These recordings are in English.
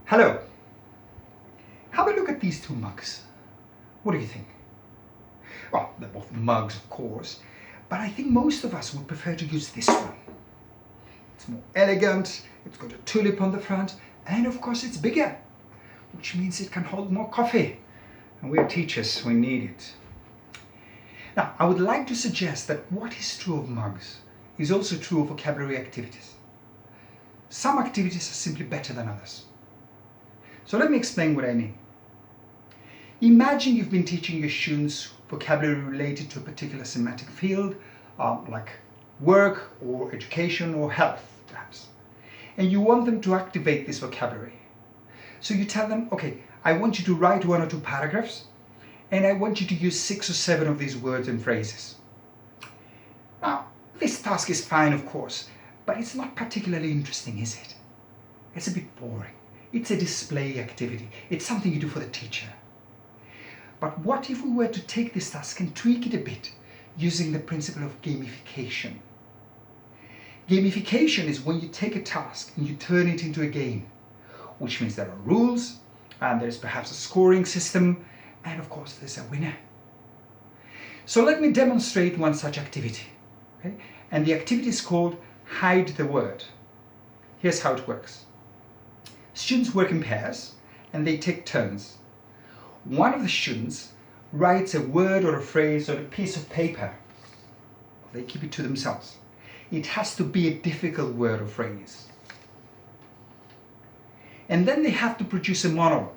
Hello. Have a look at these two mugs. What do you think? Well, they're both mugs, of course, but I think most of us would prefer to use this one. It's more elegant, it's got a tulip on the front, and of course it's bigger, which means it can hold more coffee. And we're teachers, we need it. Now, I would like to suggest that what is true of mugs is also true of vocabulary activities. Some activities are simply better than others. So let me explain what I mean. Imagine you've been teaching your students vocabulary related to a particular semantic field, like work or education or health, perhaps. And you want them to activate this vocabulary. So you tell them, okay, I want you to write 1 or 2 paragraphs, and I want you to use 6 or 7 of these words and phrases. Now, this task is fine, of course, but it's not particularly interesting, is it? It's a bit boring. It's a display activity. It's something you do for the teacher. But what if we were to take this task and tweak it a bit using the principle of gamification? Gamification is when you take a task and you turn it into a game, which means there are rules, and there's perhaps a scoring system, and of course there's a winner. So let me demonstrate one such activity. Okay? And the activity is called Hide the Word. Here's how it works. Students work in pairs and they take turns. One of the students writes a word or a phrase on a piece of paper. They keep it to themselves. It has to be a difficult word or phrase. And then they have to produce a monologue.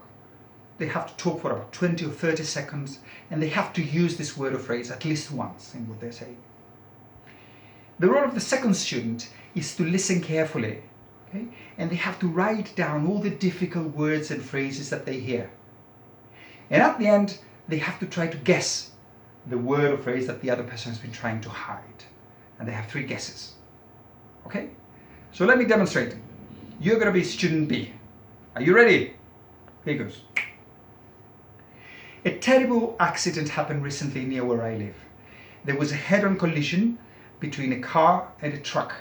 They have to talk for about 20 or 30 seconds, and they have to use this word or phrase at least once in what they're saying. The role of the second student is to listen carefully, okay? And they have to write down all the difficult words and phrases that they hear. And at the end, they have to try to guess the word or phrase that the other person has been trying to hide. And they have 3 guesses. Okay? So let me demonstrate. You're going to be student B. Are you ready? Here goes. A terrible accident happened recently near where I live. There was a head-on collision between a car and a truck.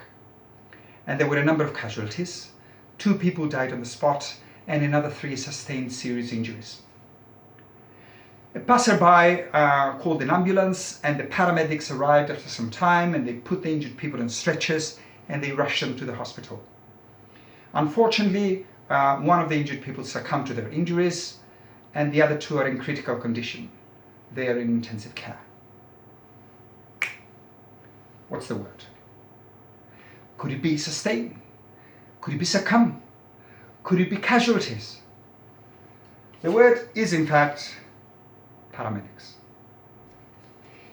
And there were a number of casualties. 2 people died on the spot, and another 3 sustained serious injuries. A passerby called an ambulance, and the paramedics arrived after some time, and they put the injured people on stretchers and they rushed them to the hospital. Unfortunately, one of the injured people succumbed to their injuries, and the other 2 are in critical condition. They are in intensive care. What's the word? Could it be sustain? Could it be succumb? Could it be casualties? The word is in fact paramedics.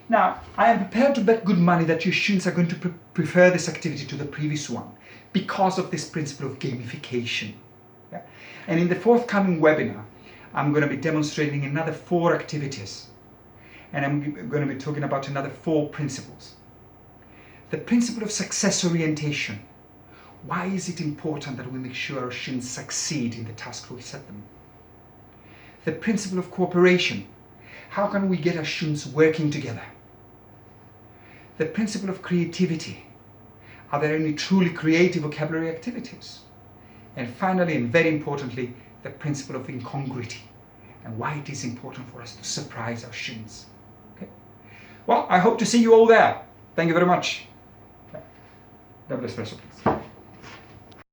Now, I am prepared to bet good money that your students are going to prefer this activity to the previous one because of this principle of gamification. Yeah? And in the forthcoming webinar, I'm going to be demonstrating another 4 activities, and I'm going to be talking about another 4 principles. The principle of success orientation. Why is it important that we make sure our students succeed in the task we set them? The principle of cooperation. How can we get our students working together? The principle of creativity. Are there any truly creative vocabulary activities? And finally, and very importantly, the principle of incongruity and why it is important for us to surprise our students. Okay? Well, I hope to see you all there. Thank you very much. Double espresso, please.